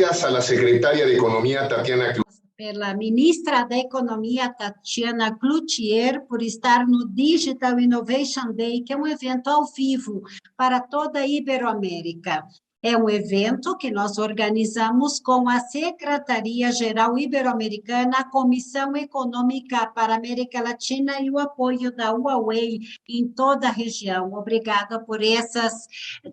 gracias a la secretaria de Economía, Tatiana Cloutier. Pela ministra da Economia, Tatiana Cloutier, por estar no Digital Innovation Day, que é um evento ao vivo para toda a Iberoamérica. É um evento que nós organizamos com a Secretaria-Geral Ibero-Americana, a Comissão Econômica para a América Latina e o apoio da Huawei em toda a região. Obrigada por essas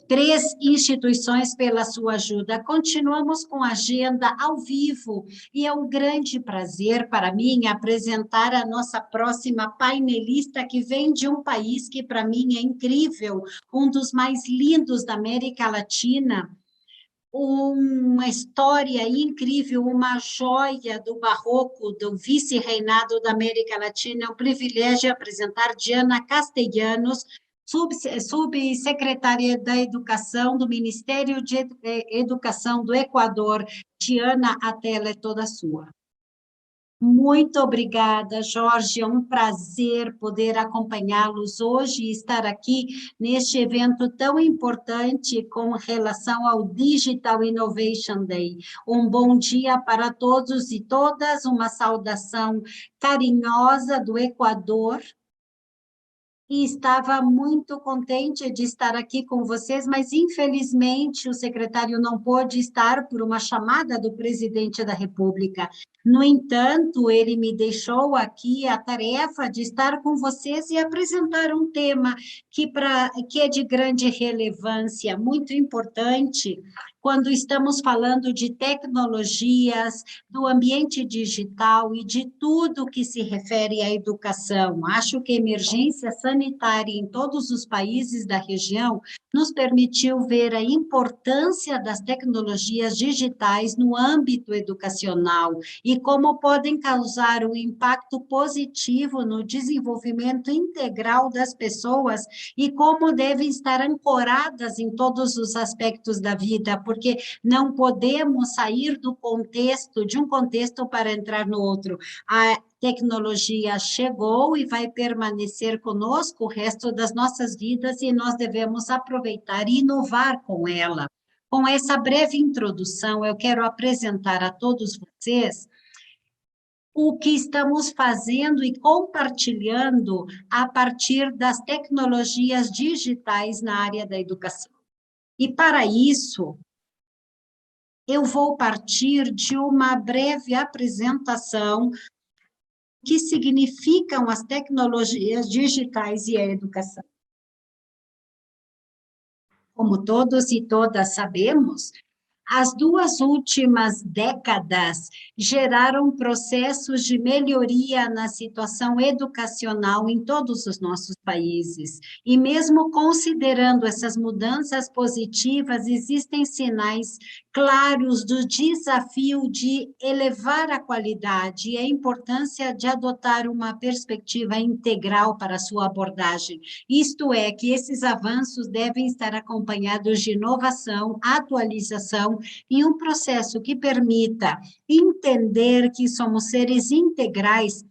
3 instituições pela sua ajuda. Continuamos com a agenda ao vivo e é um grande prazer para mim apresentar a nossa próxima painelista, que vem de um país que para mim é incrível, um dos mais lindos da América Latina, uma história incrível, uma joia do barroco, do vice-reinado da América Latina. É um privilégio apresentar Diana Castellanos, subsecretária da Educação do Ministério de Educação do Equador. Diana, a tela é toda sua. Muito obrigada, Jorge, é um prazer poder acompanhá-los hoje e estar aqui neste evento tão importante com relação ao Digital Innovation Day. Um bom dia para todos e todas, uma saudação carinhosa do Equador. E estava muito contente de estar aqui com vocês, mas infelizmente o secretário não pôde estar por uma chamada do presidente da República. No entanto, ele me deixou aqui a tarefa de estar com vocês e apresentar um tema que é de grande relevância, muito importante, quando estamos falando de tecnologias, do ambiente digital e de tudo que se refere à educação. Acho que a emergência sanitária em todos os países da região nos permitiu ver a importância das tecnologias digitais no âmbito educacional e como podem causar um impacto positivo no desenvolvimento integral das pessoas e como devem estar ancoradas em todos os aspectos da vida, porque não podemos sair de um contexto para entrar no outro. A tecnologia chegou e vai permanecer conosco o resto das nossas vidas e nós devemos aproveitar e inovar com ela. Com essa breve introdução, eu quero apresentar a todos vocês o que estamos fazendo e compartilhando a partir das tecnologias digitais na área da educação. E para isso, eu vou partir de uma breve apresentação que significam as tecnologias digitais e a educação. Como todos e todas sabemos, as 2 últimas décadas geraram processos de melhoria na situação educacional em todos os nossos países. E mesmo considerando essas mudanças positivas, existem sinais claros do desafio de elevar a qualidade e a importância de adotar uma perspectiva integral para a sua abordagem. Isto é, que esses avanços devem estar acompanhados de inovação, atualização e um processo que permita entender que somos seres integrais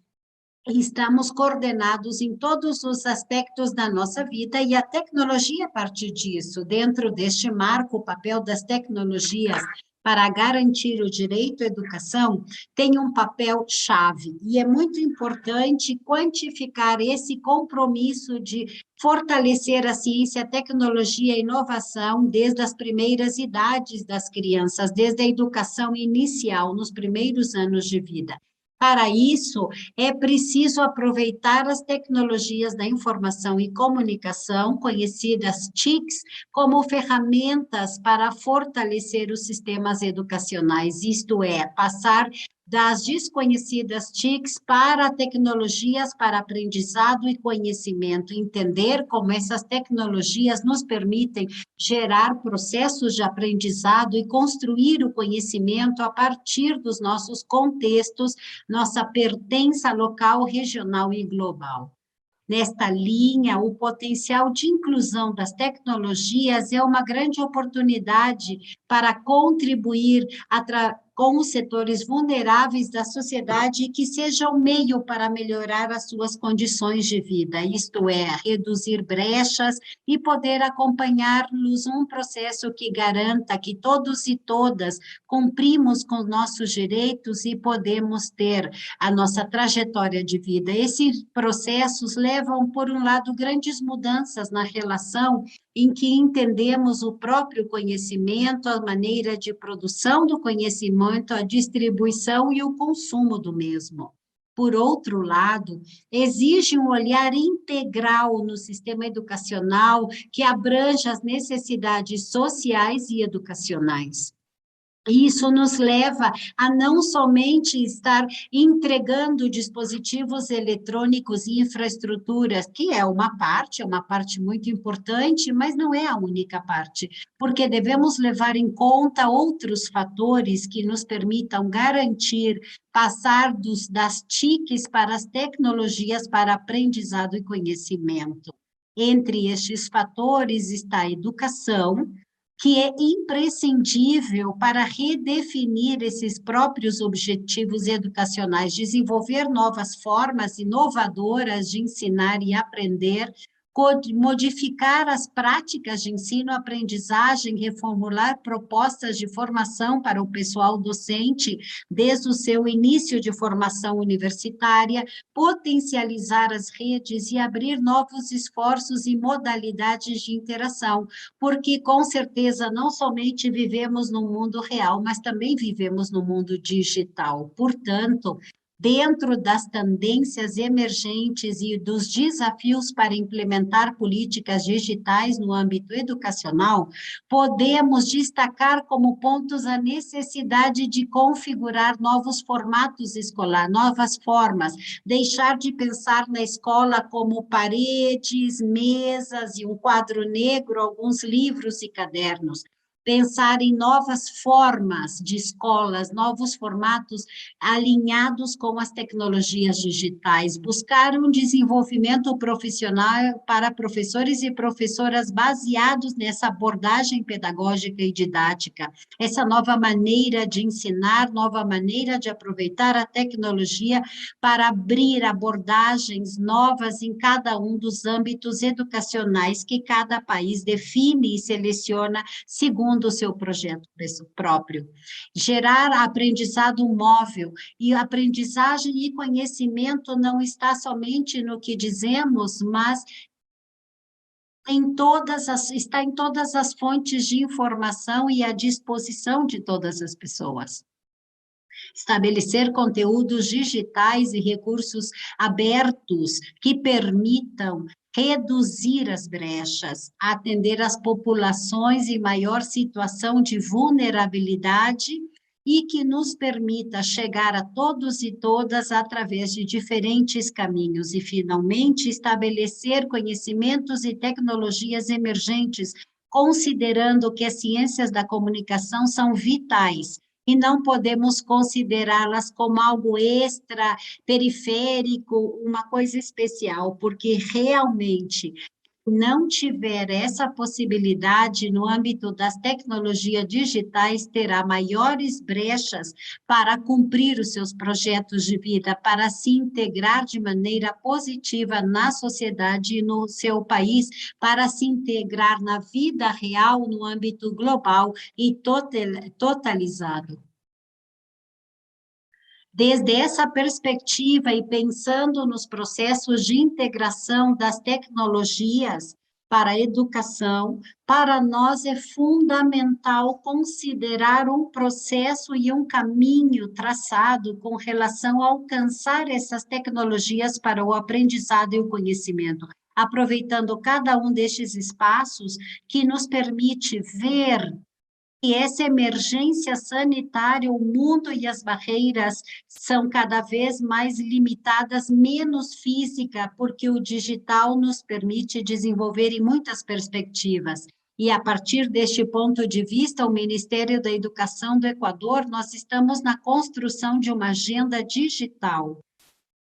e estamos coordenados em todos os aspectos da nossa vida e a tecnologia a partir disso. Dentro deste marco, o papel das tecnologias para garantir o direito à educação tem um papel chave e é muito importante quantificar esse compromisso de fortalecer a ciência, a tecnologia e a inovação desde as primeiras idades das crianças, desde a educação inicial, nos primeiros anos de vida. Para isso, é preciso aproveitar as tecnologias da informação e comunicação, conhecidas TICs, como ferramentas para fortalecer os sistemas educacionais, isto é, passar das desconhecidas TICs para tecnologias para aprendizado e conhecimento, entender como essas tecnologias nos permitem gerar processos de aprendizado e construir o conhecimento a partir dos nossos contextos, nossa pertença local, regional e global. Nesta linha, o potencial de inclusão das tecnologias é uma grande oportunidade para contribuir com os setores vulneráveis da sociedade e que seja um meio para melhorar as suas condições de vida, isto é, reduzir brechas e poder acompanhar-los um processo que garanta que todos e todas cumprimos com nossos direitos e podemos ter a nossa trajetória de vida. Esses processos levam, por um lado, grandes mudanças na relação em que entendemos o próprio conhecimento, a maneira de produção do conhecimento, a distribuição e o consumo do mesmo. Por outro lado, exige um olhar integral no sistema educacional que abrange as necessidades sociais e educacionais. Isso nos leva a não somente estar entregando dispositivos eletrônicos e infraestruturas, que é uma parte muito importante, mas não é a única parte, porque devemos levar em conta outros fatores que nos permitam garantir passar das TICs para as tecnologias para aprendizado e conhecimento. Entre estes fatores está a educação, que é imprescindível para redefinir esses próprios objetivos educacionais, desenvolver novas formas inovadoras de ensinar e aprender, modificar as práticas de ensino-aprendizagem, reformular propostas de formação para o pessoal docente, desde o seu início de formação universitária, potencializar as redes e abrir novos esforços e modalidades de interação, porque, com certeza, não somente vivemos no mundo real, mas também vivemos no mundo digital. Portanto, dentro das tendências emergentes e dos desafios para implementar políticas digitais no âmbito educacional, podemos destacar como pontos a necessidade de configurar novos formatos escolar, novas formas, deixar de pensar na escola como paredes, mesas e um quadro negro, alguns livros e cadernos. Pensar em novas formas de escolas, novos formatos alinhados com as tecnologias digitais, buscar um desenvolvimento profissional para professores e professoras baseados nessa abordagem pedagógica e didática, essa nova maneira de ensinar, nova maneira de aproveitar a tecnologia para abrir abordagens novas em cada um dos âmbitos educacionais que cada país define e seleciona segundo o seu projeto próprio. Gerar aprendizado móvel, e aprendizagem e conhecimento não está somente no que dizemos, mas está em todas as fontes de informação e à disposição de todas as pessoas. Estabelecer conteúdos digitais e recursos abertos que permitam reduzir as brechas, atender as populações em maior situação de vulnerabilidade e que nos permita chegar a todos e todas através de diferentes caminhos e, finalmente, estabelecer conhecimentos e tecnologias emergentes, considerando que as ciências da comunicação são vitais e não podemos considerá-las como algo extra, periférico, uma coisa especial, porque realmente não tiver essa possibilidade no âmbito das tecnologias digitais, terá maiores brechas para cumprir os seus projetos de vida, para se integrar de maneira positiva na sociedade e no seu país, para se integrar na vida real, no âmbito global e totalizado. Desde essa perspectiva e pensando nos processos de integração das tecnologias para a educação, para nós é fundamental considerar um processo e um caminho traçado com relação a alcançar essas tecnologias para o aprendizado e o conhecimento, aproveitando cada um destes espaços que nos permite ver que essa emergência sanitária, o mundo e as barreiras são cada vez mais limitadas, menos física, porque o digital nos permite desenvolver em muitas perspectivas. E, a partir deste ponto de vista, o Ministério da Educação do Equador, nós estamos na construção de uma agenda digital,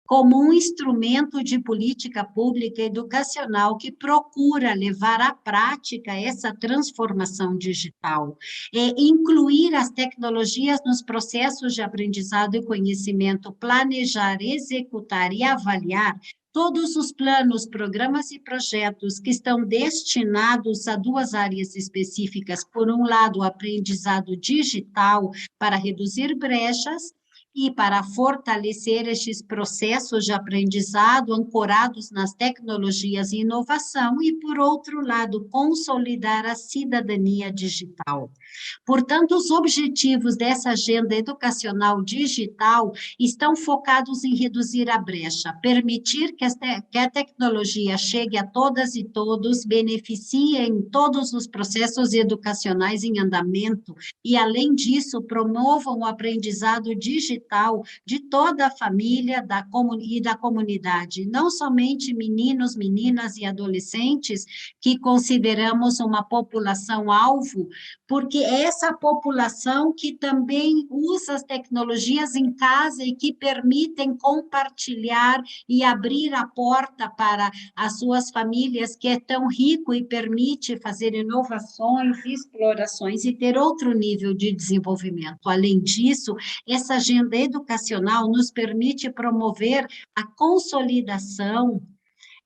como um instrumento de política pública educacional que procura levar à prática essa transformação digital, incluir as tecnologias nos processos de aprendizado e conhecimento, planejar, executar e avaliar todos os planos, programas e projetos que estão destinados a duas áreas específicas. Por um lado, o aprendizado digital para reduzir brechas, e para fortalecer estes processos de aprendizado ancorados nas tecnologias e inovação, e, por outro lado, consolidar a cidadania digital. Portanto, os objetivos dessa agenda educacional digital estão focados em reduzir a brecha, permitir que a tecnologia chegue a todas e todos, beneficie em todos os processos educacionais em andamento e, além disso, promovam o aprendizado digital de toda a família e da comunidade, não somente meninos, meninas e adolescentes, que consideramos uma população-alvo, porque é essa população que também usa as tecnologias em casa e que permitem compartilhar e abrir a porta para as suas famílias, que é tão rico e permite fazer inovações, explorações e ter outro nível de desenvolvimento. Além disso, essa agenda educacional nos permite promover a consolidação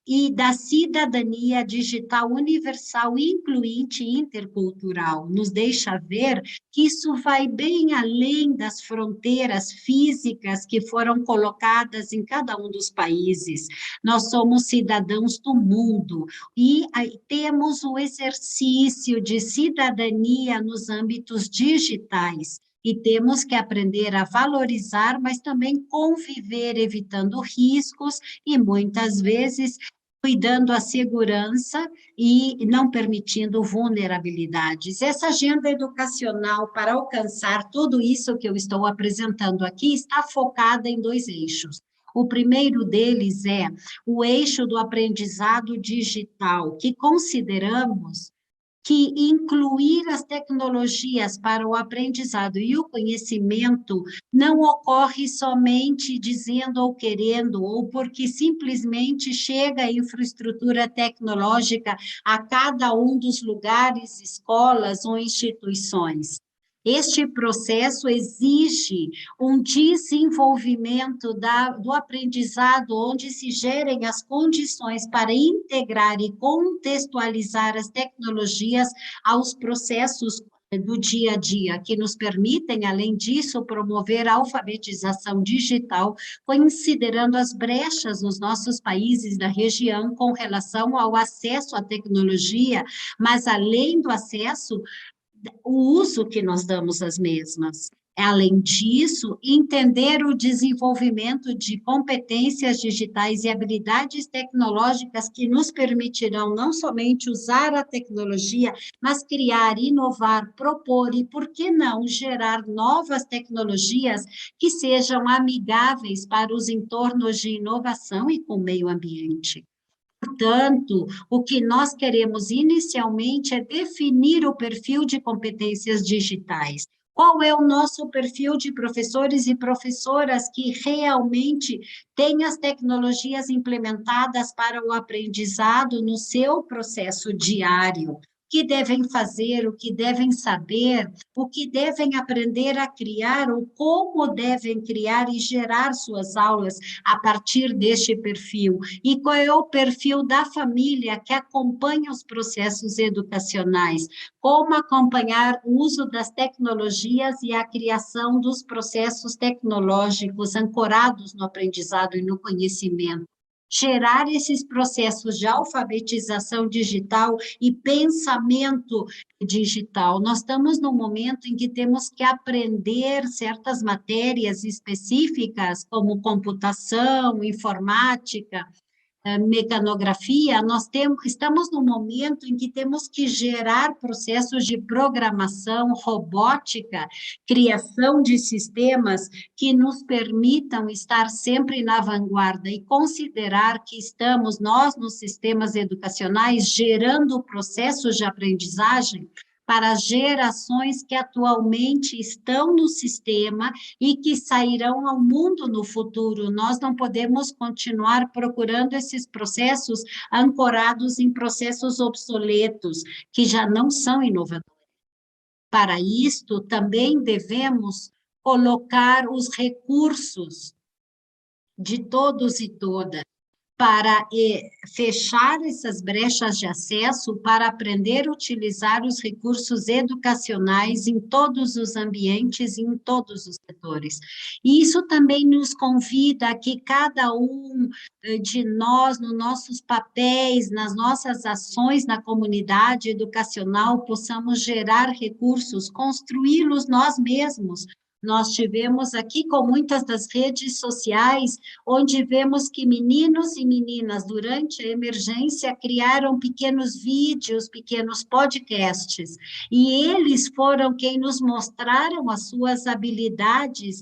e da cidadania digital universal, incluinte e intercultural. Nos deixa ver que isso vai bem além das fronteiras físicas que foram colocadas em cada um dos países. Nós somos cidadãos do mundo e temos o exercício de cidadania nos âmbitos digitais. E temos que aprender a valorizar, mas também conviver, evitando riscos e, muitas vezes, cuidando a segurança e não permitindo vulnerabilidades. Essa agenda educacional, para alcançar tudo isso que eu estou apresentando aqui, está focada em dois eixos. O primeiro deles é o eixo do aprendizado digital, que consideramos que incluir as tecnologias para o aprendizado e o conhecimento não ocorre somente dizendo ou querendo, ou porque simplesmente chega a infraestrutura tecnológica a cada um dos lugares, escolas ou instituições. Este processo exige um desenvolvimento do aprendizado, onde se gerem as condições para integrar e contextualizar as tecnologias aos processos do dia a dia, que nos permitem, além disso, promover a alfabetização digital, considerando as brechas nos nossos países da região com relação ao acesso à tecnologia, mas além do acesso, o uso que nós damos às mesmas. Além disso, entender o desenvolvimento de competências digitais e habilidades tecnológicas que nos permitirão não somente usar a tecnologia, mas criar, inovar, propor e, por que não, gerar novas tecnologias que sejam amigáveis para os entornos de inovação e com o meio ambiente. Portanto, o que nós queremos inicialmente é definir o perfil de competências digitais. Qual é o nosso perfil de professores e professoras que realmente têm as tecnologias implementadas para o aprendizado no seu processo diário? O que devem fazer, o que devem saber, o que devem aprender a criar, ou como devem criar e gerar suas aulas a partir deste perfil. E qual é o perfil da família que acompanha os processos educacionais? Como acompanhar o uso das tecnologias e a criação dos processos tecnológicos ancorados no aprendizado e no conhecimento. Gerar esses processos de alfabetização digital e pensamento digital. Nós estamos num momento em que temos que aprender certas matérias específicas, como computação, informática, mecanografia. Estamos num momento em que temos que gerar processos de programação, robótica, criação de sistemas que nos permitam estar sempre na vanguarda e considerar que estamos, nós, nos sistemas educacionais, gerando processos de aprendizagem para gerações que atualmente estão no sistema e que sairão ao mundo no futuro. Nós não podemos continuar procurando esses processos ancorados em processos obsoletos, que já não são inovadores. Para isto, também devemos colocar os recursos de todos e todas para fechar essas brechas de acesso, para aprender a utilizar os recursos educacionais em todos os ambientes e em todos os setores. E isso também nos convida a que cada um de nós, nos nossos papéis, nas nossas ações na comunidade educacional, possamos gerar recursos, construí-los nós mesmos. Nós tivemos aqui com muitas das redes sociais, onde vemos que meninos e meninas, durante a emergência, criaram pequenos vídeos, pequenos podcasts, e eles foram quem nos mostraram as suas habilidades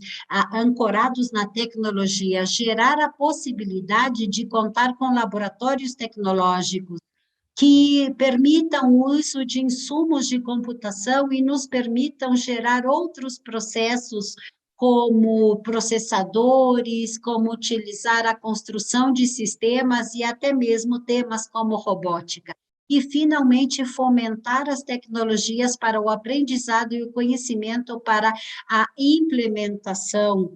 ancorados na tecnologia, gerar a possibilidade de contar com laboratórios tecnológicos, que permitam o uso de insumos de computação e nos permitam gerar outros processos, como processadores, como utilizar a construção de sistemas e até mesmo temas como robótica. E, finalmente, fomentar as tecnologias para o aprendizado e o conhecimento para a implementação.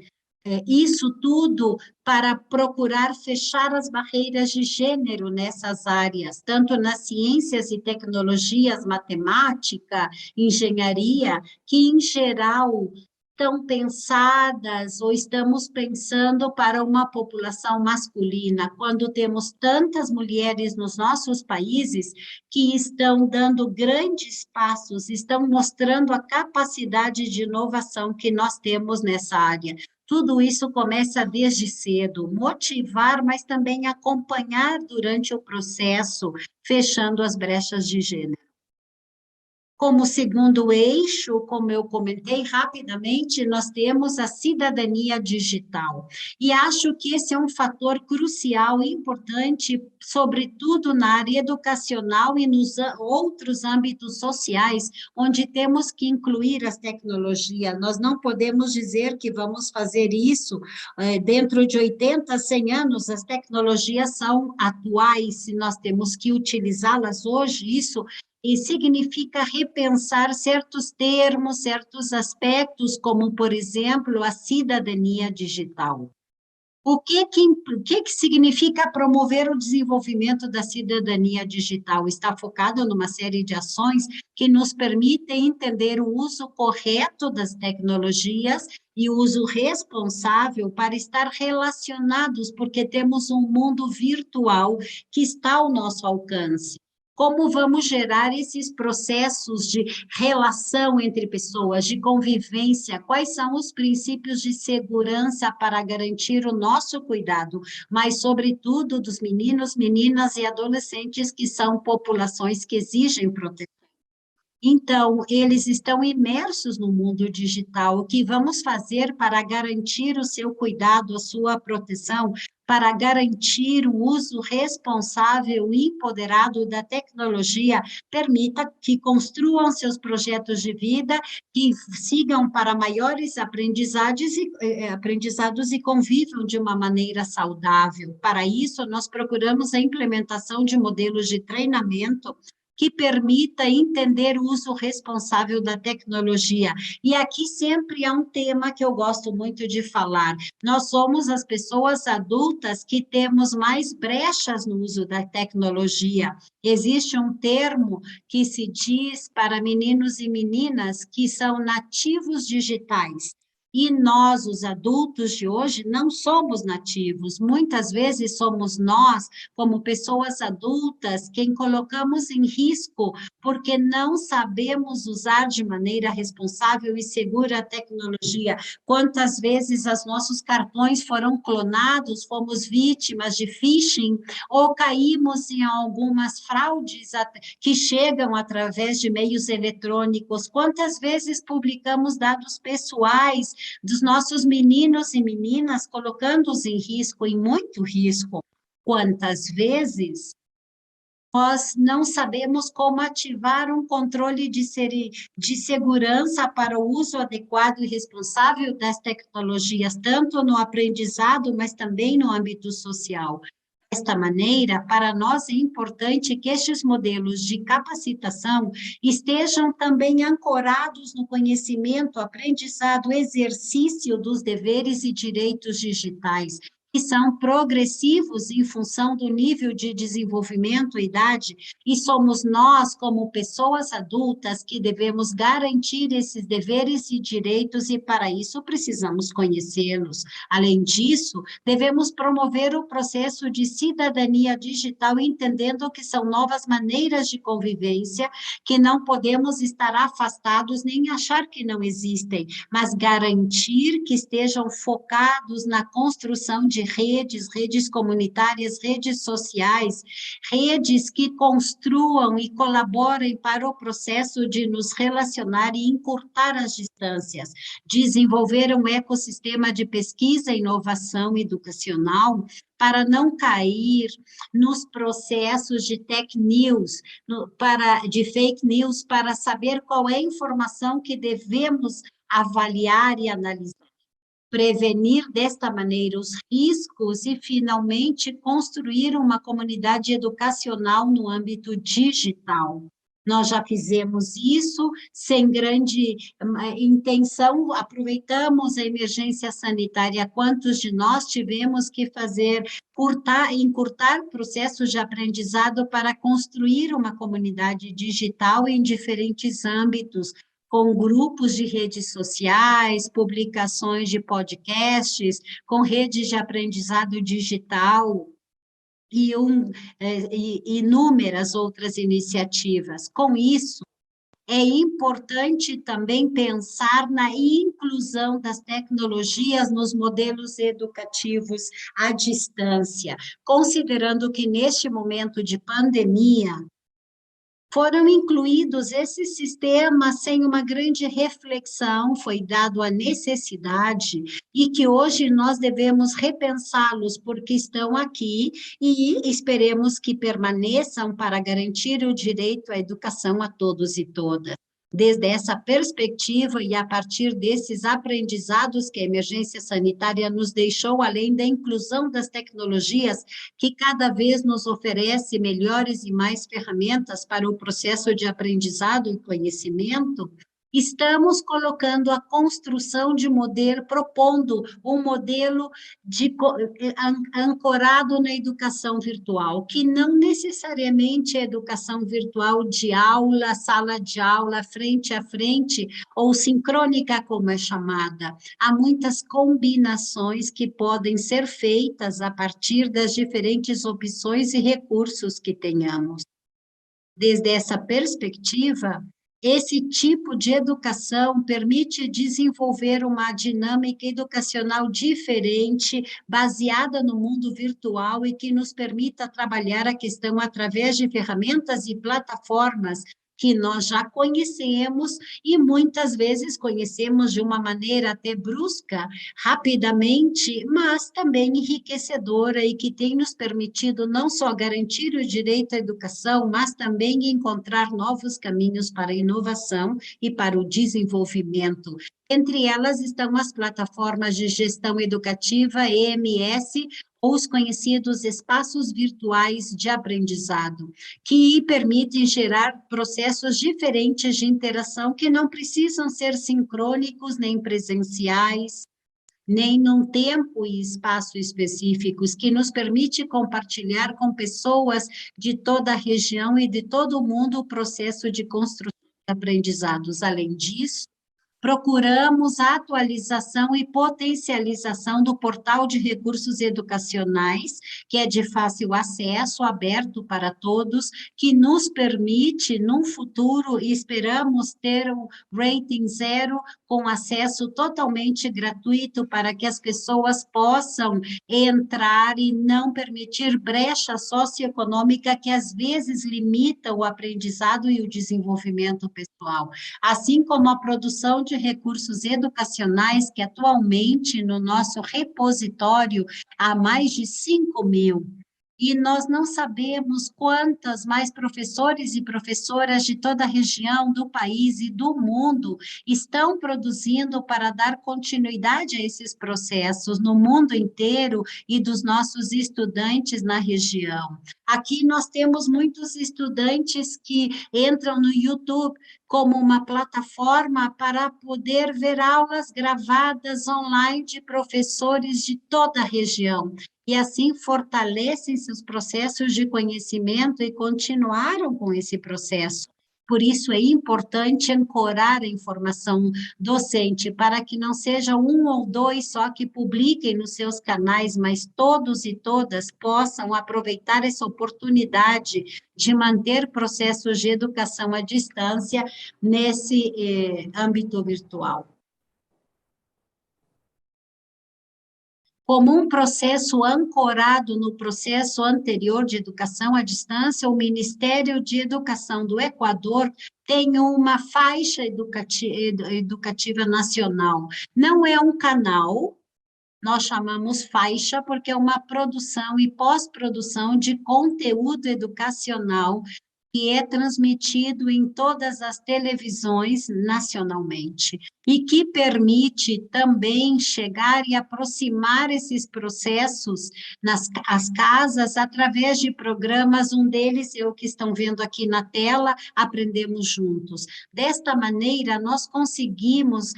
Isso tudo para procurar fechar as barreiras de gênero nessas áreas, tanto nas ciências e tecnologias, matemática, engenharia, que, em geral, estão pensadas ou estamos pensando para uma população masculina, quando temos tantas mulheres nos nossos países que estão dando grandes passos, estão mostrando a capacidade de inovação que nós temos nessa área. Tudo isso começa desde cedo, motivar, mas também acompanhar durante o processo, fechando as brechas de gênero. Como segundo eixo, como eu comentei rapidamente, nós temos a cidadania digital. E acho que esse é um fator crucial e importante, sobretudo na área educacional e nos outros âmbitos sociais, onde temos que incluir as tecnologias. Nós não podemos dizer que vamos fazer isso dentro de 80, 100 anos, as tecnologias são atuais, e nós temos que utilizá-las hoje, isso e significa repensar certos termos, certos aspectos, como, por exemplo, a cidadania digital. O que significa promover o desenvolvimento da cidadania digital? Está focado numa série de ações que nos permitem entender o uso correto das tecnologias e o uso responsável para estar relacionados, porque temos um mundo virtual que está ao nosso alcance. Como vamos gerar esses processos de relação entre pessoas, de convivência? Quais são os princípios de segurança para garantir o nosso cuidado, mas, sobretudo, dos meninos, meninas e adolescentes, que são populações que exigem proteção? Então, eles estão imersos no mundo digital. O que vamos fazer para garantir o seu cuidado, a sua proteção, para garantir o uso responsável e empoderado da tecnologia, permita que construam seus projetos de vida, que sigam para maiores aprendizados e convivam de uma maneira saudável. Para isso, nós procuramos a implementação de modelos de treinamento que permita entender o uso responsável da tecnologia. E aqui sempre há um tema que eu gosto muito de falar. Nós somos as pessoas adultas que temos mais brechas no uso da tecnologia. Existe um termo que se diz para meninos e meninas que são nativos digitais. E nós, os adultos de hoje, não somos nativos. Muitas vezes somos nós, como pessoas adultas, quem colocamos em risco porque não sabemos usar de maneira responsável e segura a tecnologia. Quantas vezes os nossos cartões foram clonados, fomos vítimas de phishing ou caímos em algumas fraudes que chegam através de meios eletrônicos. Quantas vezes publicamos dados pessoais dos nossos meninos e meninas, colocando-os em risco, em muito risco? Quantas vezes Nós não sabemos como ativar um controle de segurança para o uso adequado e responsável das tecnologias, tanto no aprendizado, mas também no âmbito social. Desta maneira, para nós é importante que estes modelos de capacitação estejam também ancorados no conhecimento, aprendizado, exercício dos deveres e direitos digitais, que são progressivos em função do nível de desenvolvimento e idade, e somos nós, como pessoas adultas, que devemos garantir esses deveres e direitos, e para isso precisamos conhecê-los. Além disso, devemos promover o processo de cidadania digital, entendendo que são novas maneiras de convivência, que não podemos estar afastados nem achar que não existem, mas garantir que estejam focados na construção de redes comunitárias, redes sociais, redes que construam e colaborem para o processo de nos relacionar e encurtar as distâncias, desenvolver um ecossistema de pesquisa, inovação educacional, para não cair nos processos de fake news, para saber qual é a informação que devemos avaliar e analisar, prevenir desta maneira os riscos e, finalmente, construir uma comunidade educacional no âmbito digital. Nós já fizemos isso sem grande intenção, aproveitamos a emergência sanitária. Quantos de nós tivemos que encurtar processos de aprendizado para construir uma comunidade digital em diferentes âmbitos, com grupos de redes sociais, publicações de podcasts, com redes de aprendizado digital e inúmeras outras iniciativas. Com isso, é importante também pensar na inclusão das tecnologias nos modelos educativos à distância, considerando que neste momento de pandemia, foram incluídos esses sistemas sem uma grande reflexão, foi dado a necessidade, e que hoje nós devemos repensá-los, porque estão aqui e esperemos que permaneçam para garantir o direito à educação a todos e todas. Desde essa perspectiva e a partir desses aprendizados que a emergência sanitária nos deixou, além da inclusão das tecnologias, que cada vez nos oferece melhores e mais ferramentas para o processo de aprendizado e conhecimento, estamos colocando a construção de modelo, propondo um modelo ancorado na educação virtual, que não necessariamente é educação virtual de aula, sala de aula, frente a frente, ou sincrônica, como é chamada. Há muitas combinações que podem ser feitas a partir das diferentes opções e recursos que tenhamos. Desde essa perspectiva, esse tipo de educação permite desenvolver uma dinâmica educacional diferente, baseada no mundo virtual e que nos permita trabalhar a questão através de ferramentas e plataformas que nós já conhecemos e muitas vezes conhecemos de uma maneira até brusca, rapidamente, mas também enriquecedora e que tem nos permitido não só garantir o direito à educação, mas também encontrar novos caminhos para a inovação e para o desenvolvimento. Entre elas estão as plataformas de gestão educativa, EMS, ou os conhecidos espaços virtuais de aprendizado, que permitem gerar processos diferentes de interação que não precisam ser sincrônicos nem presenciais, nem num tempo e espaço específicos, que nos permite compartilhar com pessoas de toda a região e de todo o mundo o processo de construção de aprendizados. Além disso, procuramos a atualização e potencialização do portal de recursos educacionais, que é de fácil acesso, aberto para todos, que nos permite, num futuro, esperamos ter um rating 0, com acesso totalmente gratuito, para que as pessoas possam entrar e não permitir brecha socioeconômica que às vezes limita o aprendizado e o desenvolvimento pessoal, assim como a produção de recursos educacionais, que atualmente no nosso repositório há mais de 5.000. e nós não sabemos quantas mais professores e professoras de toda a região, do país e do mundo estão produzindo para dar continuidade a esses processos no mundo inteiro e dos nossos estudantes na região. Aqui nós temos muitos estudantes que entram no YouTube como uma plataforma para poder ver aulas gravadas online de professores de toda a região, e assim fortalecem seus processos de conhecimento e continuaram com esse processo. Por isso é importante ancorar a informação docente, para que não seja um ou dois só que publiquem nos seus canais, mas todos e todas possam aproveitar essa oportunidade de manter processos de educação à distância nesse âmbito virtual. Como um processo ancorado no processo anterior de educação à distância, o Ministério de Educação do Equador tem uma faixa educativa nacional. Não é um canal, nós chamamos faixa porque é uma produção e pós-produção de conteúdo educacional que é transmitido em todas as televisões nacionalmente, e que permite também chegar e aproximar esses processos nas as casas através de programas, um deles é o que estão vendo aqui na tela, Aprendemos Juntos. Desta maneira, nós conseguimos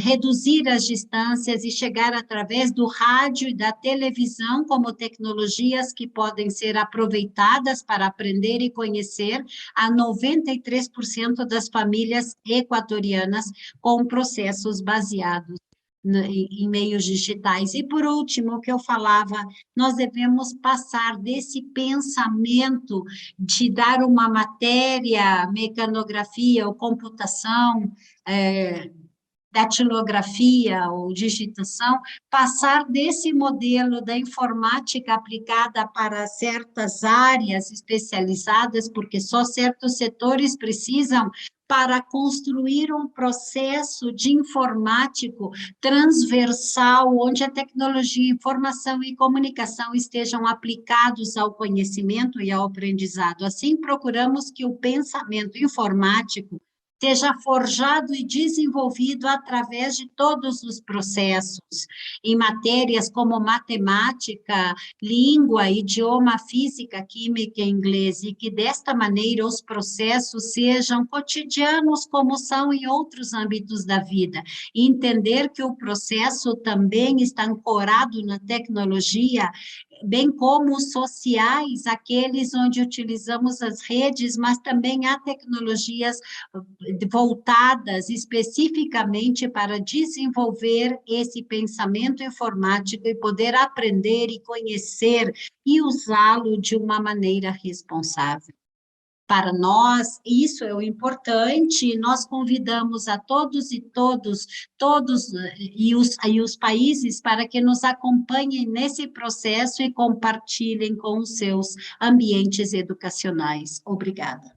reduzir as distâncias e chegar através do rádio e da televisão como tecnologias que podem ser aproveitadas para aprender e conhecer a 93% das famílias equatorianas com processos baseados em meios digitais. E, por último, o que eu falava, nós devemos passar desse pensamento de dar uma matéria, mecanografia ou computação, datilografia ou digitação, passar desse modelo da informática aplicada para certas áreas especializadas, porque só certos setores precisam, para construir um processo de informático transversal, onde a tecnologia, informação e comunicação estejam aplicados ao conhecimento e ao aprendizado. Assim, procuramos que o pensamento informático seja forjado e desenvolvido através de todos os processos, em matérias como matemática, língua, idioma, física, química e inglês, e que desta maneira os processos sejam cotidianos como são em outros âmbitos da vida, e entender que o processo também está ancorado na tecnologia, bem como os sociais, aqueles onde utilizamos as redes, mas também há tecnologias voltadas especificamente para desenvolver esse pensamento informático e poder aprender e conhecer e usá-lo de uma maneira responsável. Para nós, isso é o importante, nós convidamos a todos e os países para que nos acompanhem nesse processo e compartilhem com os seus ambientes educacionais. Obrigada.